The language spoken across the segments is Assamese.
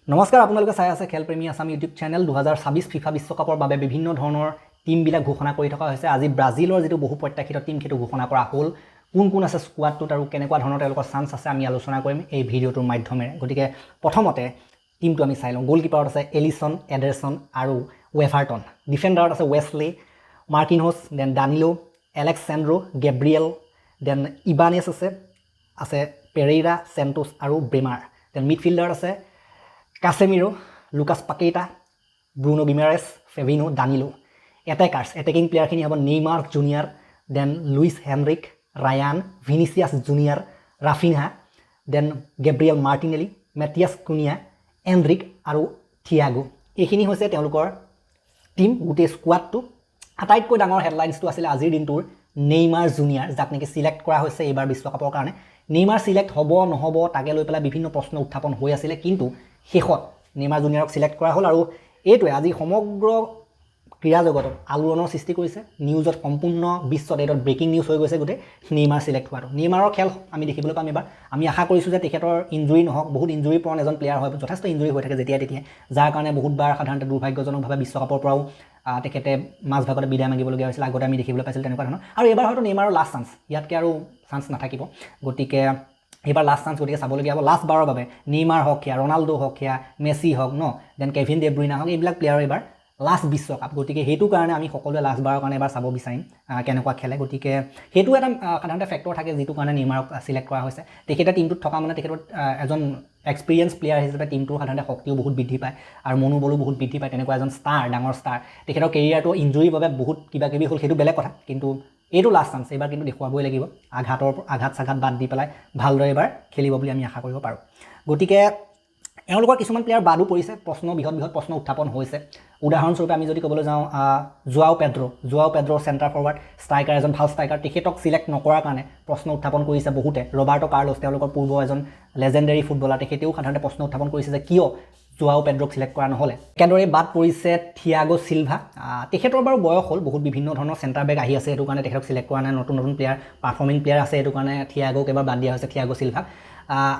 নমস্কাৰ আপোনালোকে চাই আছে খেলপ্ৰেমী আছাম ইউটিউব চেনেল 2026 ফিফা বিশ্বকাপৰ বাবে বিভিন্ন ধৰণৰ টিমবিলাক ঘোষণা কৰি থকা হৈছে। আজি ব্ৰাজিলৰ যেটো বহু প্ৰত্যাশিত টিম সেইটো ঘোষণা কৰা হ'ল। কোন আছে স্কোৱাডটোত আৰু কেনেকুৱা ধৰণৰ তেওঁলোকৰ চান্স আছে আমি আলোচনা কৰিম এই ভিডিঅ'টোৰ মাধ্যমেৰে। গতিকে প্ৰথমতে টিমটো আমি চাই লওঁ। গোলকিপাৰত আছে এলিছন, এডাৰছন আৰু ৱেভাৰটন। ডিফেন্ডাৰত আছে Wesley, Marquinhos, then Danilo, Alexsandro, Gabriel, then Ibanez আছে পেৰেইৰা, চেণ্টোছ আৰু ব্ৰেমাৰ। দেন মিডফিল্ডাৰত আছে Casemiro, Lucas Paqueta, Bruno Guimaraes, Fabinho, Danilo. Attacking প্লেয়াৰখিনি হ'ব Neymar junior, then Luiz Henrique, Rayan, Vinicius junior, Raphinha, then Gabriel Martinelli, Matheus Cunha, Endrick আৰু থিয়াগো। এইখিনি হৈছে তেওঁলোকৰ টিম, গোটেই স্কোৱাডটো। আটাইতকৈ ডাঙৰ হেডলাইন্সটো আছিলে আজিৰ দিনটোৰ নেইমাৰ জুনিয়ৰ, যাক নেকি চিলেক্ট কৰা হৈছে এইবাৰ বিশ্বকাপৰ কাৰণে। নেইমাৰ চিলেক্ট হ'ব নহ'ব তাকে লৈ পেলাই বিভিন্ন প্ৰশ্ন উত্থাপন হৈ আছিলে, কিন্তু শেষত নেইমাৰ জুনিয়ৰক চিলেক্ট কৰা হ'ল। আৰু এইটোৱে আজি সমগ্ৰ ক্ৰীড়া জগতত আলোড়নৰ সৃষ্টি কৰিছে। নিউজত সম্পূৰ্ণ বিশ্বত এইটো ব্ৰেকিং নিউজ হৈ গৈছে গোটেই নেইমাৰ চিলেক্ট হোৱাটো। নেইমাৰৰ খেল আমি দেখিবলৈ পাম এবাৰ। আমি আশা কৰিছোঁ যে তেখেতৰ ইঞ্জুৰি নহওক, বহুত ইঞ্জুৰি প্ৰণ এজন প্লেয়াৰ হয়, যথেষ্ট ইঞ্জুৰি হৈ থাকে যেতিয়াই তেতিয়াই, যাৰ কাৰণে বহুতবাৰ সাধাৰণতে দুৰ্ভাগ্যজনকভাৱে বিশ্বকাপৰ পৰাও তেখেতে মাজভাগতে বিদায় মাগিবলগীয়া হৈছিল। আগতে আমি দেখিবলৈ পাইছিলোঁ তেনেকুৱা ধৰণৰ। আৰু এইবাৰ হয়তো নেইমাৰৰ লাষ্ট চান্স, ইয়াতকৈ আৰু চান্স নাথাকিব। গতিকে এইবাৰ লাষ্ট চান্স, গতিকে চাবলগীয়া হ'ব লাষ্ট বাৰৰ বাবে। নেইমাৰ হওক সেয়া, ৰনাল্ডো হওক সেয়া, মেছি হওক দেন কেভিন ডে ব্ৰুইনা হওক, এইবিলাক প্লেয়াৰৰ এইবাৰ লাষ্ট বিশ্বকাপ। গতিকে সেইটো কাৰণে আমি সকলোৱে লাষ্ট বাৰৰ কাৰণে এবাৰ চাব বিচাৰিম কেনেকুৱা খেলে। গতিকে সেইটো এটা সাধাৰণতে ফেক্টৰ থাকে যিটো কাৰণে নেইমাৰক চিলেক্ট কৰা হৈছে। তেখেতে টিমটোত থকা মানে তেখেতৰ এজন এক্সপিৰিয়েঞ্চ প্লেয়াৰ হিচাপে টিমটোৰ সাধাৰণতে শক্তিও বহুত বৃদ্ধি পায় আৰু মনোবলো বহুত বৃদ্ধি পায়। তেনেকুৱা এজন ষ্টাৰ, ডাঙৰ ষ্টাৰ। তেখেতৰ কেৰিয়াৰটো ইঞ্জুৰিৰ বাবে বহুত কিবাকিবি হ'ল, সেইটো বেলেগ কথা, কিন্তু এইটো লাষ্ট চান্স। এইবাৰ কিন্তু দেখুৱাবই লাগিব। আঘাত চাঘাত বাদ দি পেলাই ভালদৰে এইবাৰ খেলিব বুলি আমি আশা কৰিব পাৰোঁ। গতিকে এওঁলোকৰ কিছুমান প্লেয়াৰ বাদো পৰিছে, বৃহৎ প্ৰশ্ন উত্থাপন হৈছে। উদাহৰণস্বৰূপে আমি যদি ক'বলৈ যাওঁ জোৱাও পেড্ৰ চেণ্টাৰ ফৰৱাৰ্ড ষ্ট্ৰাইকাৰ, এজন ভাল ষ্ট্ৰাইকাৰ, তেখেতক চিলেক্ট নকৰাৰ কাৰণে প্ৰশ্ন উত্থাপন কৰিছে বহুতে। ৰবাৰ্টো কাৰ্লোছ, তেওঁলোকৰ পূৰ্ব এজন লেজেণ্ডেৰী ফুটবলাৰ, তেখেতেও সাধাৰণতে প্ৰশ্ন উত্থাপন কৰিছে যে কিয় জোৱাও পেড্ৰক চিলেক্ট কৰা নহ'লে। একেদৰে বাদ পৰিছে থিয়াগো চিলভা। তেখেতৰ বাৰু বয়স হ'ল, বহুত বিভিন্ন ধৰণৰ চেণ্টাৰ বেক আহি আছে, সেইটো কাৰণে তেখেতক চিলেক্ট কৰা নাই। নতুন প্লেয়াৰ, পাৰফৰ্মিং প্লেয়াৰ আছে, সেইটো কাৰণে থিয়াগোক এবাৰ বাদ দিয়া হৈছে, থিয়াগো চিলভাক।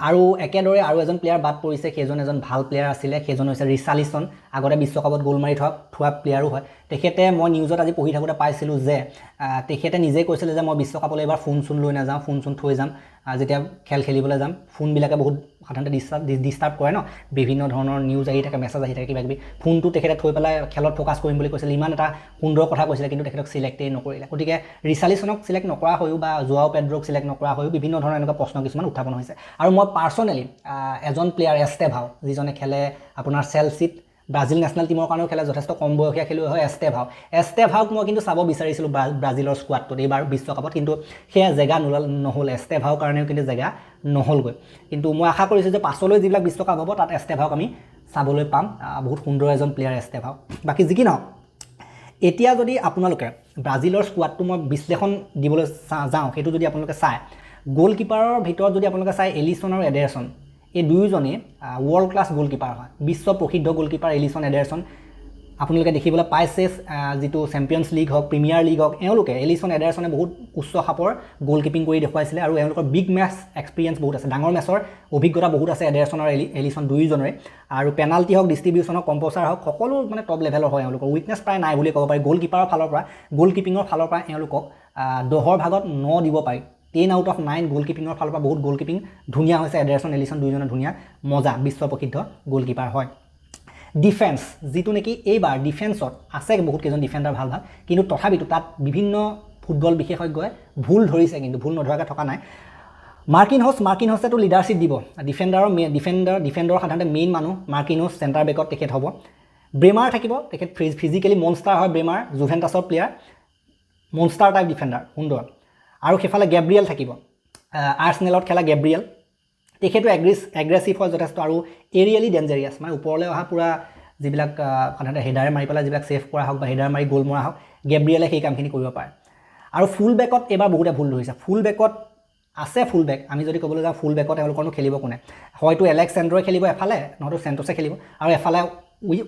আৰু একেদৰে আৰু এজন প্লেয়াৰ বাদ পৰিছে, সেইজন এজন ভাল প্লেয়াৰ আছিলে, সেইজন হৈছে ৰিচালিছন। আগতে বিশ্বকাপত গ'ল মাৰি থোৱা প্লেয়াৰো হয় তেখেতে। মই নিউজত আজি পঢ়ি থাকোঁতে পাইছিলোঁ যে তেখেতে নিজেই কৈছিলে যে মই বিশ্বকাপলৈ এবাৰ ফোন লৈ নাযাওঁ, ফোন থৈ যাম, যেতিয়া খেলিবলৈ যাম। ফোনবিলাকে বহুত সাধাৰণতে ডিষ্টাৰ্ব কৰে ন, বিভিন্ন ধৰণৰ নিউজ আহি থাকে, মেছেজ আহি থাকে, কিবাকিবি। ফোনটো তেখেতে থৈ পেলাই খেলত ফ'কাছ কৰিম বুলি কৈছিলে। ইমান এটা সুন্দৰ কথা কৈছিলে, কিন্তু তেখেতক চিলেক্টেই নকৰিলে। গতিকে ৰিচালিছনক চিলেক্ট নকৰা হৈও বা জোৱাও পেড্ৰক চিলেক্ট নকৰা হৈও বিভিন্ন ধৰণৰ এনেকুৱা প্ৰশ্ন কিছুমান উত্থাপন হৈছে। আৰু মই পাৰ্চনেলি এজন প্লেয়াৰ এষ্টেভাও, যিজনে খেলে আপোনাৰ চেলচিত, ব্ৰাজিল নেশ্যনেল টিমৰ কাৰণেও খেলে, যথেষ্ট কম বয়সীয়া খেলুৱৈ হয় এষ্টেভাওক মই কিন্তু চাব বিচাৰিছিলোঁ ব্ৰাজিলৰ স্কোৱাডটোত এইবাৰ বিশ্বকাপত, কিন্তু সেয়া জেগা নহ'ল। এষ্টেভাওৰ কাৰণেও কিন্তু জেগা নহ'লগৈ। কিন্তু মই আশা কৰিছোঁ যে পাছলৈ যিবিলাক বিশ্বকাপ হ'ব তাত এষ্টেভাওক আমি চাবলৈ পাম। বহুত সুন্দৰ এজন প্লেয়াৰ এষ্টেভাও। বাকী যি কি নহওক, এতিয়া যদি আপোনালোকে ব্ৰাজিলৰ স্কোৱাডটো মই বিশ্লেষণ দিবলৈ যাওঁ, সেইটো যদি আপোনালোকে চায়, গ'লকিপাৰৰ ভিতৰত যদি আপোনালোকে চায় এলিছন আৰু এডাৰছন, এই দুয়োজনেই ৱৰ্ল্ড ক্লাছ গ'লকিপাৰ হয়। বিশ্ব প্ৰসিদ্ধ গ'লকিপাৰ এলিছন, এডাৰছন। আপোনালোকে দেখিবলৈ পাইছে যিটো চেম্পিয়নছ লীগ হওক, প্ৰিমিয়াৰ লীগ হওক, এলিছন এডাৰছনে বহুত উচ্চ খাপৰ গ'লকিপিং কৰি দেখুৱাইছিলে। আৰু এওঁলোকৰ বিগ মেচ এক্সপিৰিয়েঞ্চ বহুত আছে, ডাঙৰ মেচৰ অভিজ্ঞতা বহুত আছে এডাৰছন আৰু এলিছন দুয়োজনৰে। আৰু পেনাল্টি হওক, ডিষ্ট্ৰিবিউশ্যন হওক, কম্প'চাৰ হওক, সকলো মানে টপ লেভেলৰ হয় এওঁলোকৰ। উইকনেছ প্ৰায় নাই বুলি ক'ব পাৰি। গ'লকিপাৰৰ ফালৰ পৰা, গ'লকিপিঙৰ ফালৰ পৰা এওঁলোকক 10ৰ ভাগত 9 দিব পাৰি। 10 আউট অফ 9 গ'লকিপিঙৰ ফালৰ পৰা বহুত গ'লকিপিং ধুনীয়া হৈছে। এডাৰছন, এলিছন দুয়োজনে ধুনীয়া মজা বিশ্ব প্ৰসিদ্ধ গ'লকিপাৰ হয়। ডিফেন্স, যিটো নেকি এইবাৰ ডিফেন্সত আছে বহুত কেইজন ডিফেণ্ডাৰ ভাল, কিন্তু তথাপিতো তাত বিভিন্ন ফুটবল বিশেষজ্ঞই ভুল ধৰিছে, কিন্তু ভুল নধৰাকৈ থকা নাই। মাৰ্কিনহছেতো লিডাৰশ্বিপ দিব। ডিফেণ্ডাৰৰ সাধাৰণতে মেইন মানুহ মাৰ্কিনহছ, চেণ্টাৰ বেকত তেখেত হ'ব। ব্ৰেমাৰ থাকিব, তেখেত ফিজিকেলি মনষ্টাৰ হয়। ব্ৰেমাৰ জুভেণ্টাছৰ প্লেয়াৰ, মনষ্টাৰ টাইপ ডিফেণ্ডাৰ, সুন্দৰ। আৰু সেইফালে গেব্ৰিয়েল থাকিব, আৰ্চনেলত খেলা গেব্ৰিয়েল। তেখেতো এগ্ৰেছিভ হয় যথেষ্ট আৰু এৰিয়েলি ডেঞ্জাৰিয়াছ, মানে ওপৰলৈ অহা পূৰা যিবিলাক সাধাৰণতে হেডাৰ মাৰি পেলাই যিবিলাক ছেভ কৰা হওক বা হেডাৰ মাৰি গ'ল মৰা হওক, গেব্ৰিয়েলে সেই কামখিনি কৰিব পাৰে। আৰু ফুল বেকত এইবাৰ বহুতে ভুল ধৰিছে। ফুল বেকত আছে আমি যদি ক'বলৈ যাওঁ, ফুল বেকত তেওঁলোকৰনো খেলিব কোনে? হয়তো এলেক্সেণ্ড্ৰই খেলিব এফালে, নহয়তো চেণ্টোছে খেলিব, আৰু এফালে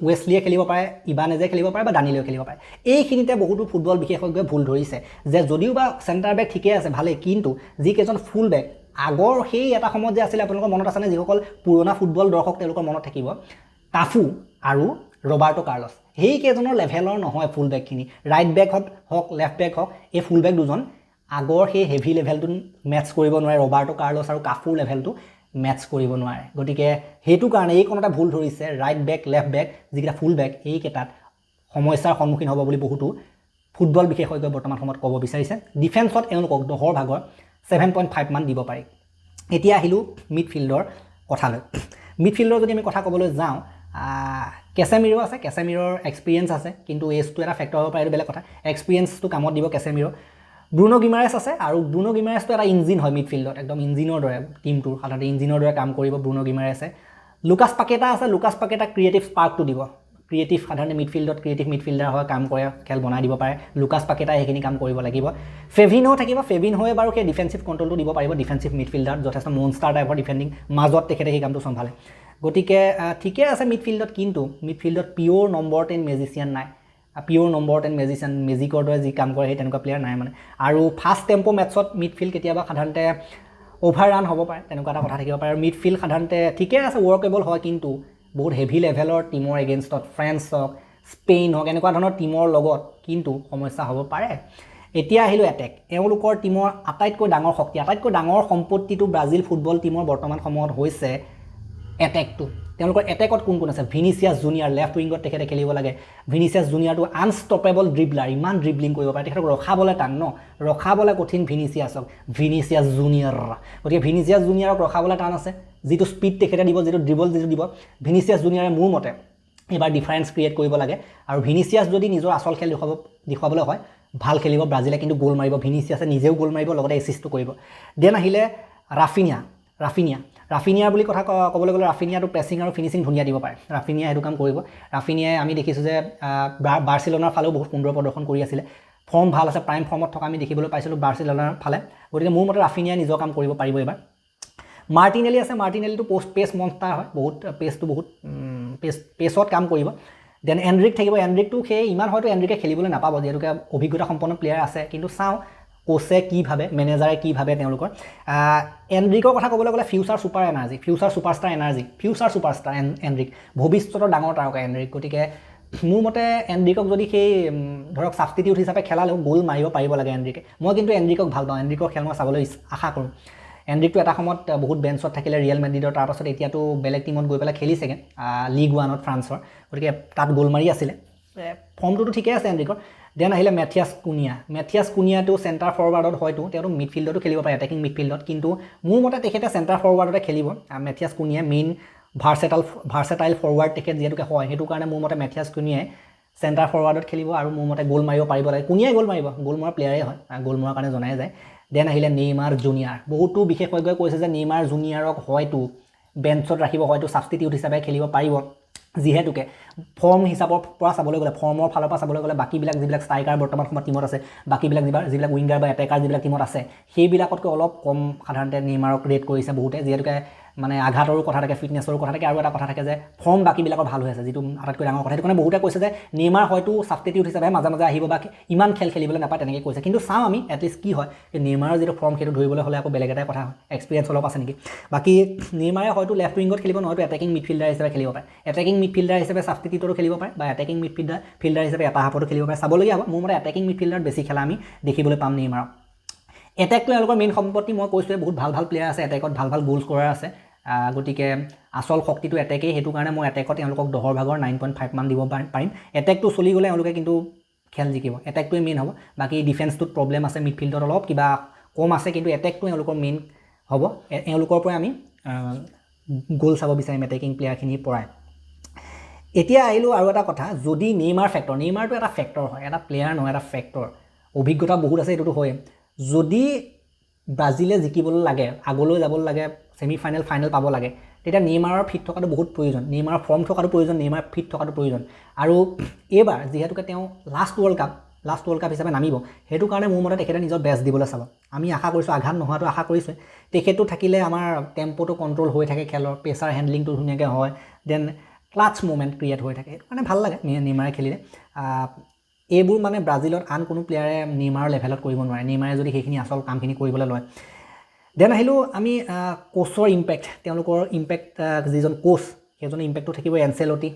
ৱেছলিয়ে খেলিব পাৰে, ইবানেজে খেলিব পাৰে বা ডানিলেও খেলিব পাৰে। এইখিনিতে বহুতো ফুটবল বিশেষজ্ঞই ভুল ধৰিছে যে যদিও বা চেণ্টাৰ বেক ঠিকেই আছে ভালেই, কিন্তু যিকেইজন ফুল বেক আগৰ সেই এটা সময়ত যে আছিলে আপোনালোকৰ মনত আছেনে যিসকল পুৰণা ফুটবল দৰ্শক তেওঁলোকৰ মনত থাকিব কাফু আৰু ৰবাৰ্টো কাৰ্লছ সেইকেইজনৰ লেভেলৰ নহয় ফুল বেকখিনি ৰাইট বেক হওক লেফ্ট বেক হওক এই ফুল বেক দুজন আগৰ সেই হেভি লেভেলটো মেটচ কৰিব নোৱাৰে ৰবাৰ্টো কাৰ্লছ আৰু কাফুৰ লেভেলটো মেটচ কৰিব নোৱাৰে গতিকে সেইটো কাৰণে এইকণতে ভুল ধৰিছে ৰাইট বেক লেফ্ট বেক যিকেইটা ফুল বেক এইকেইটাত সমস্যাৰ সন্মুখীন হ'ব বুলি বহুতো ফুটবল বিশেষজ্ঞই বৰ্তমান সময়ত ক'ব বিচাৰিছে ডিফেন্সত এওঁলোকক 10ৰ ভাগৰ 7.5 মান দিব পাৰি এতিয়া আহিলোঁ মিডফিল্ডৰ কথালৈ মিডফিল্ডৰ যদি আমি কথা ক'বলৈ যাওঁ কেছেমিৰো আছে কেছেমিৰৰ এক্সপিৰিয়েঞ্চ আছে কিন্তু এজটো এটা ফেক্টৰ হ'ব পাৰে এইটো বেলেগ কথা এক্সপিৰিয়েঞ্চটো কামত দিব কেছেমিৰো ব্ৰুনো গিমাৰেছ আছে আৰু ব্ৰুনো গিমাৰেছটো এটা ইঞ্জিন হয় মিডফিল্ডত একদম ইঞ্জিনৰ দৰে টিমটোৰ সাধাৰণতে ইঞ্জিনৰ দৰে কাম কৰিব ব্ৰুনো গিমাৰেছে লুকাছ পাকেটা আছে লুকাছ পাকেটা ক্ৰিয়েটিভ স্পাৰ্কটো দিব ক্ৰিয়েটিভ সাধাৰণতে মিডফিল্ডত ক্ৰিয়েটিভ মিডফিল্ডাৰ হয় কাম কৰে খেল বনাই দিব পাৰে লুকাছ পাকেটাই সেইখিনি কাম কৰিব লাগিব ফেভিনো থাকিব ফেভিনহোৱে বাৰু সেই ডিফেন্সিভ কণ্ট্ৰলটো দিব পাৰিব ডিফেন্সিভ মিডফিল্ডাৰত যথেষ্ট মনষ্টাৰ টাইপৰ ডিফেণ্ডিং মাজত তেখেতে সেই কামটো চম্ভালে গতিকে ঠিকে আছে মিডফিল্ডত কিন্তু মিডফিল্ডত পিয়'ৰ নম্বৰ 10 মেজিচিয়ান নাই পিয়'ৰ নম্বৰ 10 মেজিচিয়ান মেজিকৰ দৰে যি কাম কৰে সেই তেনেকুৱা প্লেয়াৰ নাই মানে আৰু ফাষ্ট টেম্পো মেটছত মিডফিল্ড কেতিয়াবা সাধাৰণতে অভাৰ ৰান হ'ব পাৰে তেনেকুৱা এটা কথা থাকিব পাৰে আৰু মিডফিল্ড সাধাৰণতে ঠিকে আছে ৱৰ্কেবল হয় কিন্তু বহুত হেভি লেভেলৰ টিমৰ এগেইনষ্টত ফ্ৰেন্স হওক স্পেইন হওক এনেকুৱা ধৰণৰ টিমৰ লগত কিন্তু সমস্যা হ'ব পাৰে এতিয়া আহিলোঁ এটেক এওঁলোকৰ টিমৰ আটাইতকৈ ডাঙৰ শক্তি আটাইতকৈ ডাঙৰ সম্পত্তিটো ব্ৰাজিল ফুটবল টিমৰ বৰ্তমান সময়ত হৈছে এটেকটো তেওঁলোকৰ এটেকত কোন কোন আছে ভিনিচিয়াছ জুনিয়ৰ লেফ্ট উইংত তেখেতে খেলিব লাগে ভিনিচিয়াছ জুনিয়ৰটো আনষ্টপেবল ড্ৰিবলাৰ ইমান ড্ৰিবলিং কৰিব পাৰে তেখেতক ৰখাবলৈ টান ন ৰখাবলৈ কঠিন ভিনিচিয়াছক ভিনিচিয়াছ জুনিয়ৰ গতিকে ভিনিচিয়াছ জুনিয়ৰক ৰখাবলৈ টান আছে যিটো স্পীড তেখেতে দিব যিটো ড্ৰিবল যিটো দিব ভিনিচিয়াছ জুনিয়ৰে মোৰ মতে এবাৰ ডিফাৰেঞ্চ ক্ৰিয়েট কৰিব লাগে আৰু ভিনিচিয়াছ যদি নিজৰ আচল খেল দেখুৱাবলৈ হয় ভাল খেলিব ব্ৰাজিলে কিন্তু গ'ল মাৰিব ভিনিচিয়াছে নিজেও গ'ল মাৰিব লগতে এছিষ্টো কৰিব দেন আহিলে ৰাফিনিয়া বুলি কথা ক'বলৈ গ'লে ৰাফিনিয়াটো প্ৰেছিং আৰু ফিনিচিং ধুনীয়া দিব পাৰে ৰাফিনিয়া সেইটো কাম কৰিব ৰাফিনিয়াই আমি দেখিছোঁ যে বাৰ্চিলোনাৰ ফালেও বহুত সুন্দৰ প্ৰদৰ্শন কৰি আছিলে ফৰ্ম ভাল আছে প্ৰাইম ফৰ্মত থকা আমি দেখিবলৈ পাইছিলোঁ বাৰ্চিলোনাৰ ফালে গতিকে মোৰ মতে ৰাফিনিয়াই নিজৰ কাম কৰিব পাৰিব এইবাৰ মাৰ্টিনেলি আছে মাৰ্টিনেলিটো পেচ মনষ্টাৰ হয় বহুত পেচত কাম কৰিব দেন এণ্ড্ৰিক থাকিব এণ্ড্ৰিকটো সেই ইমান হয়তো এণ্ড্ৰিকে খেলিবলৈ নাপাব যিহেতুকে অভিজ্ঞতা সম্পন্ন প্লেয়াৰ আছে কিন্তু চাওঁ কোচে কি ভাবে মেনেজাৰে কি ভাবে তেওঁলোকৰ এণ্ড্ৰিকৰ কথা ক'বলৈ গ'লে ফিউচাৰ ছুপাৰষ্টাৰ এণ্ড্ৰিক ভৱিষ্যতৰ ডাঙৰ তাৰকা এণ্ড্ৰিক গতিকে মোৰ মতে এণ্ড্ৰিকক যদি সেই ধৰক ছাবষ্টিটিউট হিচাপে খেলালেও গ'ল মাৰিব পাৰিব লাগে এণ্ড্ৰিকে মই কিন্তু এণ্ড্ৰিকক ভাল পাওঁ এণ্ড্ৰিকৰ খেল মই চাবলৈ আশা কৰোঁ এণ্ড্ৰিকটো এটা সময়ত বহুত বেঞ্চত থাকিলে ৰিয়েল মেড্ৰিডৰ তাৰপাছত এতিয়াতো বেলেগ টিমত গৈ পেলাই খেলিছেগৈ লীগ 1ত ফ্ৰান্সৰ গতিকে তাত গ'ল মাৰি আছিলে ফৰ্মটোতো ঠিকে আছে এণ্ড্ৰিকৰ দেন আহিলে মেথিয়াছ কুনিয়াটো চেণ্টাৰ ফৰৱাৰ্ডত হয়তো তেওঁতো মিডফিল্ডতো খেলিব পাৰে এটেকিং মিডফিল্ডত কিন্তু মোৰ মতে তেখেতে চেণ্টাৰ ফৰৱাৰ্ডতে খেলিব Mathias Kunia main versatile forward তেখেত যিহেতুকে হয় সেইটো কাৰণে মোৰ মতে মেথিয়াছ কুনিয়াই চেণ্টাৰ ফৰৱাৰ্ডত খেলিব আৰু মোৰ মতে গ'ল মাৰিব পাৰিব লাগে কুনিয়াই গ'ল মাৰিব গ'ল মৰা প্লেয়াৰে হয় গ'ল মৰাৰ কাৰণে জনাই যায় দেন আহিলে নেইমাৰ জুনিয়ৰ বহুতো বিশেষজ্ঞই কৈছে যে নেইমাৰ জুনিয়ৰক হয়তো বেঞ্চত ৰাখিব হয়তো ছাবষ্টিটিউট হিচাপে খেলিব পাৰিব যিহেতুকে ফৰ্ম হিচাপৰ পৰা চাবলৈ গ'লে ফৰ্মৰ ফালৰ পৰা চাবলৈ গ'লে বাকীবিলাক যিবিলাক ষ্ট্ৰাইকাৰ বৰ্তমান সময়ত টিমত আছে বাকীবিলাক যিবিলাক উইংগাৰ বা এটেকাৰ যিবিলাক টিমত আছে সেইবিলাকতকৈ অলপ কম সাধাৰণতে নেইমাৰক ৰেট কৰিছে বহুতে যিহেতুকে মানে আঘাতৰো কথা থাকে ফিটনেছৰো কথা থাকে আৰু এটা কথা থাকে যে ফৰ্ম বাকীবিলাকৰ ভাল হৈ আছে যিটো আটাইতকৈ ডাঙৰ কথা সেইটো কাৰণে বহুতে কৈছে যে নেইমাৰ হয়তো ছাবষ্টিটিউট হিচাপে মাজে মাজে আহিব বা ইমান খেল খেলিবলৈ নাপায় তেনেকৈ কৈছে কিন্তু চাওঁ আমি এটলিষ্ট কি হয় নেইমাৰৰ যিটো ফৰ্ম সেইটো ধৰিবলৈ হ'লে আকৌ বেলেগ এটাই কথা হয় এক্সপিৰিয়েঞ্চ অলপ আছে নেকি বাকী নেইমাৰে হয়তো লেফ্ট উইংত খেলিব নহয়তো এটেকিং মিডফিল্ডাৰ হিচাপে খেলিব পাৰে এটেকিং মিডফিল্ডাৰ হিচাপে ছাবষ্টিটিউটৰো খেলিব পাৰে বা এটেকিং ফিল্ডাৰ হিচাপে এটা হাফতো খেলিব পাৰে চাবলগীয়া হ'ব মোৰ মতে এটেকিং মিডফিল্ডাৰত বেছি খেলা আমি দেখিবলৈ পাম নেইমাৰক এটেকটো এওঁলোকৰ মেইন সম্পত্তি মই কৈছোঁৱে বহুত ভাল প্লেয়াৰ আছে এটেকত ভাল গ'ল স্ক'ৰাৰ আছে গতিকে আসল শক্তিটো এটেকেই সেইটো কাৰণে মই এটেকত এওঁলোকক 10ৰ ভাগৰ 9.5 মান দিব পাৰিম এটেকটো চলি গ'লে এওঁলোকে কিন্তু খেল জিকিব এটেকটোৱে মেইন হ'ব বাকী ডিফেন্সটোত প্ৰব্লেম আছে মিডফিল্ডত অলপ কিবা কম আছে কিন্তু এটেকটো এওঁলোকৰ মেইন হ'ব এওঁলোকৰ পৰাই আমি গ'ল চাব বিচাৰিম এটেকিং প্লেয়াৰখিনিৰ পৰাই এতিয়া আহিলোঁ আৰু এটা কথা যদি নেইমাৰটো এটা ফেক্টৰ হয় এটা প্লেয়াৰ নহয় এটা ফেক্টৰ অভিজ্ঞতা বহুত আছে এইটোতো হয় যদি ব্ৰাজিলে জিকিবলৈ লাগে আগলৈ যাবলৈ লাগে ছেমিফাইনেল ফাইনেল পাব লাগে তেতিয়া নেইমাৰৰ ফিট থকাটো বহুত প্ৰয়োজন নেইমাৰৰ ফৰ্ম থকাটো প্ৰয়োজন নেইমাৰ ফিট থকাটো প্ৰয়োজন আৰু এইবাৰ যিহেতুকে তেওঁ লাষ্ট ৱৰ্ল্ড কাপ হিচাপে নামিব সেইটো কাৰণে মোৰ মতে তেখেতে নিজৰ বেষ্ট দিবলৈ চাব আমি আশা কৰিছোঁ আঘাত নোহোৱাটো আশা কৰিছোঁ তেখেতটো থাকিলে আমাৰ টেম্পোটো কণ্ট্ৰল হৈ থাকে খেলৰ প্ৰেছাৰ হেণ্ডলিংটো ধুনীয়াকৈ হয় দেন ক্লাটছ মুভমেণ্ট ক্ৰিয়েট হৈ থাকে সেইটো কাৰণে ভাল লাগে নেইমাৰে খেলিলে এইবোৰ মানে ব্ৰাজিলত আন কোনো প্লেয়াৰে নেইমাৰৰ লেভেলত কৰিব নোৱাৰে নেইমাৰে যদি সেইখিনি আচল কামখিনি কৰিবলৈ লয় দেন আহিলোঁ আমি কোচৰ ইম্পেক্ট, তেওঁলোকৰ ইম্পেক্ট যিজন কোচ সেইজনৰ ইম্পেক্টটো থাকিব এনচেলটি,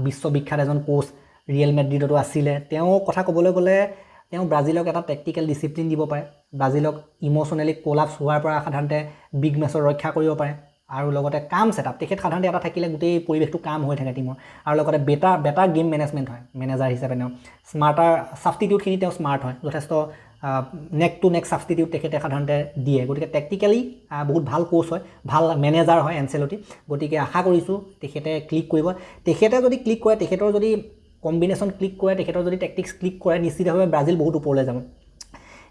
বিশ্ববিখ্যাত এজন কোচ, ৰিয়েল মেড্ৰিডতো আছিলে। তেওঁৰ কথা ক'বলৈ গ'লে তেওঁ ব্ৰাজিলক এটা টেকটিকেল ডিচিপ্লিন দিব পাৰে, ব্ৰাজিলক ইম'চনেলি কোলাপছ হোৱাৰ পৰা সাধাৰণতে বিগ মেচৰ ৰক্ষা কৰিব পাৰে, আৰু লগতে কাম ছেটআপ তেখেত সাধাৰণতে এটা থাকিলে গোটেই পৰিৱেশটো কাম হৈ থাকে টিমৰ, আৰু লগতে বেটাৰ গেম মেনেজমেণ্ট হয় মেনেজাৰ হিচাপে। তেওঁ স্মাৰ্টাৰ ছাবষ্টিটিউটখিনি তেওঁ স্মাৰ্ট হয়, যথেষ্ট নেক টু নেক ছাবষ্টিটিউট তেখেতে সাধাৰণতে দিয়ে। গতিকে টেকটিকেলি বহুত ভাল কোচ হয়, ভাল মেনেজাৰ হয় এনচেলটি। গতিকে আশা কৰিছোঁ তেখেতে ক্লিক কৰিব। তেখেতে যদি ক্লিক কৰে, তেখেতৰ যদি কম্বিনেশ্যন ক্লিক কৰে, তেখেতৰ যদি টেকটিক্স ক্লিক কৰে, নিশ্চিতভাৱে ব্ৰাজিল বহুত ওপৰলৈ যাব।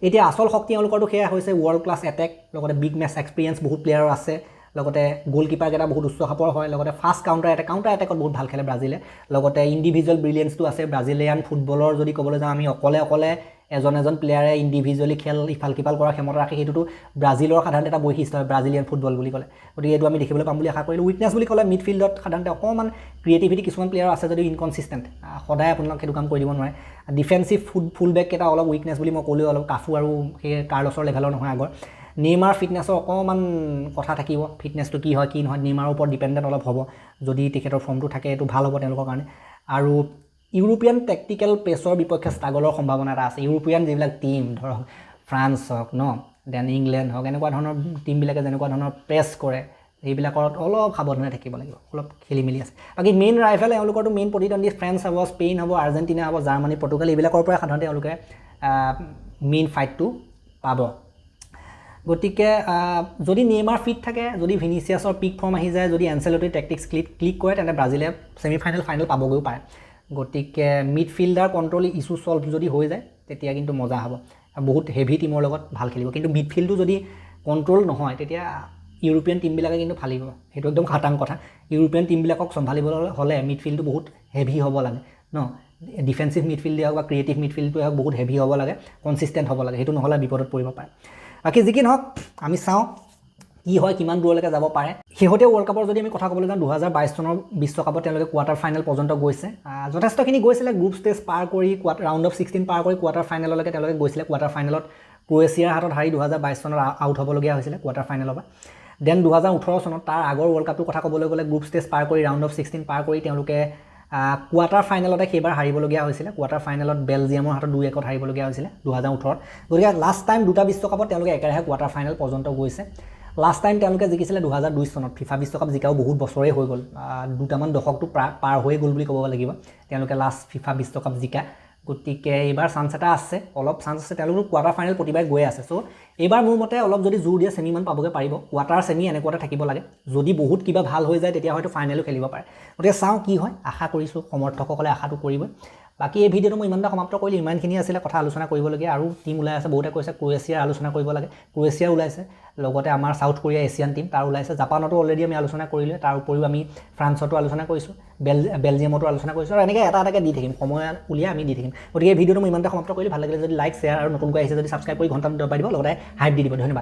এতিয়া আচল শক্তি তেওঁলোকৰতো সেয়া হৈছে ৱৰ্ল্ড ক্লাছ এটেক, লগতে বিগ মেচ এক্সপিৰিয়েঞ্চ বহুত প্লেয়াৰ আছে, লগতে গ'লকিপাৰকেইটা বহুত উচ্চ খাপৰ হয়, লগতে ফাষ্ট কাউণ্টাৰ এটেকত বহুত ভাল খেলে ব্ৰাজিলে, লগতে ইণ্ডিভিজুৱেল ব্ৰিলিয়েঞ্চটো আছে। ব্ৰাজিলিয়ান ফুটবলৰ যদি ক'বলৈ যাওঁ আমি অকলে এজন প্লেয়াৰে ইণ্ডিভিজুৱেলি খেল ইফাল সিফাল কৰাৰ ক্ষমতা ৰাখে, সেইটোতো ব্ৰাজিলৰ সাধাৰণতে এটা বৈশিষ্ট্য হয় ব্ৰাজিলিয়ান ফুটবল বুলি ক'লে। গতিকে এইটো আমি দেখিবলৈ পাম বুলি আশা কৰিলোঁ। উইকনেছ বুলি ক'লে মিডফিল্ডত সাধাৰণতে অকণমান ক্ৰিয়েটিভিটি কিছুমান প্লেয়াৰ আছে যদিও ইনকনচিষ্টেণ্ট, সদায় আপোনালোক সেইটো কাম কৰি দিব নোৱাৰে। ডিফেন্সিভ ফুলবেককেইটা অলপ উইকনেছ বুলি মই ক'লেও অলপ কাফু আৰু সেই কাৰ্লছৰ লেভেলৰ নহয় আগৰ। নেইমাৰ ফিটনেছৰ অকণমান কথা থাকিব, ফিটনেছটো কি হয় কি নহয় নেইমাৰৰ ওপৰত ডিপেণ্ডেণ্ট অলপ হ'ব। যদি তেখেতৰ ফৰ্মটো থাকে এইটো ভাল হ'ব তেওঁলোকৰ কাৰণে। আৰু ইউৰোপীয়ান টেকটিকেল পেচৰ বিপক্ষে ষ্ট্ৰাগলৰ সম্ভাৱনা এটা আছে। ইউৰোপীয়ান যিবিলাক টীম ধৰক ফ্ৰান্স হওক দেন ইংলেণ্ড হওক, এনেকুৱা ধৰণৰ টীমবিলাকে যেনেকুৱা ধৰণৰ প্ৰেছ কৰে সেইবিলাকত অলপ সাৱধানে থাকিব লাগিব, অলপ খেলি মেলি আছে। বাকী মেইন ৰাইভেল এওঁলোকৰতো মেইন প্ৰতিদ্বন্দ্বী ফ্ৰেন্স হ'ব, স্পেইন হ'ব, আৰ্জেণ্টিনা হ'ব, জাৰ্মানী, পৰ্তুগাল, এইবিলাকৰ পৰা সাধাৰণতে তেওঁলোকে মেইন ফাইটটো পাব। গতিকে যদি নেইমাৰ ফিট থাকে, যদি ভিনিচিয়াছৰ পিক ফৰ্ম আহি যায়, যদি এনচেলটিৰ টেকটিক্স ক্লিক কৰে, তেন্তে ব্ৰাজিলে ছেমিফাইনেল ফাইনেল পাবগৈও পাৰে। গতিকে মিডফিল্ডাৰ কণ্ট্ৰল ইছ্যু ছল্ভ যদি হৈ যায় তেতিয়া কিন্তু মজা হ'ব, বহুত হেভি টীমৰ লগত ভাল খেলিব। কিন্তু মিডফিল্ডটো যদি কণ্ট্ৰল নহয় তেতিয়া ইউৰোপীয়ান টীমবিলাকে কিন্তু ফালিব, সেইটো একদম খাটাং কথা। ইউৰোপীয়ান টীমবিলাকক চম্ভালিবলৈ হ'লে মিডফিল্ডটো বহুত হেভি হ'ব লাগে ডিফেন্সিভ মিডফিল্ডে হওক বা ক্ৰিয়েটিভ মিডফিল্ডটোৱে হওক বহুত হেভি হ'ব লাগে, কনচিষ্টেণ্ট হ'ব লাগে, সেইটো নহ'লে বিপদত পৰিব পাৰে। বাকী যি কি নহওক আমি চাওঁ কি হয়, কিমান দূৰলৈকে যাব পাৰে। শেহতীয়া ৱৰ্ল্ড কাপৰ যদি আমি কথা ক'বলৈ যাওঁ, 2022 চনৰ বিশ্বকাপত তেওঁলোকে কোৱাৰ্টাৰ ফাইনেল পৰ্যন্ত গৈছে, যথেষ্টখিনি গৈছিলে। গ্ৰুপ ষ্টেজ পাৰ কৰি ৰাউণ্ড অফ 16 পাৰ কৰি কোৱাৰ্টাৰ ফাইনেললৈকে তেওঁলোকে গৈছিলে। কোৱাৰ্টাৰ ফাইনেলত ক্ৰ'ৱেছিয়াৰ হাতত হাৰি 2022 চনত আউট হ'বলগীয়া হৈছিলে কোৱাৰ্টাৰ ফাইনেলৰ পৰা। দেন 2018 চনত তাৰ আগৰ ৱৰ্ল্ড কাপটোৰ কথা ক'বলৈ গ'লে গ্ৰুপ ষ্টেজ পাৰ কৰি ৰাউণ্ড অফ 16 পাৰ কৰি তেওঁলোকে কোৱাৰ্টাৰ ফাইনেলতে সেইবাৰ হাৰিবলগীয়া হৈছিলে। কোৱাৰ্টাৰ ফাইনেলত বেলজিয়ামৰ হাতত 2-1 হাৰিবলগীয়া হৈছিলে 2018। গতিকে লাষ্ট টাইম দুটা বিশ্বকাপত তেওঁলোকে একেৰাহে কোৱাৰ্টাৰ ফাইনেল পৰ্যন্ত গৈছে। লাষ্ট টাইম তেওঁলোকে জিকিছিলে 2002 চনত। ফিফা বিশ্বকাপ জিকাও বহুত বছৰেই হৈ গ'ল, দুটামান দশকটো পাৰ হৈ গ'ল বুলি ক'ব লাগিব তেওঁলোকে লাষ্ট ফিফা বিশ্বকাপ জিকা। গতিকে এইবাৰ চান্স এটা আছে, অলপ চান্স আছে, তেওঁলোকৰ কোৱাৰ্টাৰ ফাইনেল প্ৰতিবাৰে গৈ আছে। চ' এইবাৰ মোৰ মতে অলপ যদি জোৰ দিয়ে ছেমিমান পাবগৈ পাৰিব। কোৱাৰ্টাৰ ছেমি এনেকুৱাতে থাকিব লাগে, যদি বহুত কিবা ভাল হৈ যায় তেতিয়া হয়তো ফাইনেলো খেলিব পাৰে। গতিকে চাওঁ কি হয়, আশা কৰিছোঁ সমৰ্থকসকলে আশাটো কৰিবই। বাকী এই ভিডিঅ'টো মই ইমানটা সমাপ্ত কৰিলোঁ, ইমানখিনি আছিলে কথা আলোচনা কৰিবলগীয়া। আৰু টীম ওলাই আছে, বহুতে কৈছে ক্ৰ'ৱেছিয়াৰ আলোচনা কৰিব লাগে, ক্ৰ'ৱেছিয়াৰ ওলাইছে, লগতে আমাৰ চাউথ কোৰিয়া এছিয়ান টীম তাৰ ওলাইছে, জাপানতো অলৰেডি আমি আলোচনা কৰিলোঁ, তাৰ উপৰিও আমি ফ্ৰান্সতো আলোচনা কৰিছোঁ, বেলজিয়ামতো আলোচনা কৰিছোঁ, আৰু এনেকৈ এটা এটাকৈ দি থাকিম, সময় উলিয়াই আমি দি থাকিম। গতিকে এই ভিডিঅ'টো মই ইমানটা সমাপ্ত কৰিলোঁ। ভাল লাগিলে যদি লাইক, শ্বেয়াৰ আৰু নতুনকৈ আহিছে যদি ছাবস্ক্ৰাইব কৰি ঘণ্টাটো দবাই দিব, লগতে হাইপ দি দিব। ধন্যবাদ।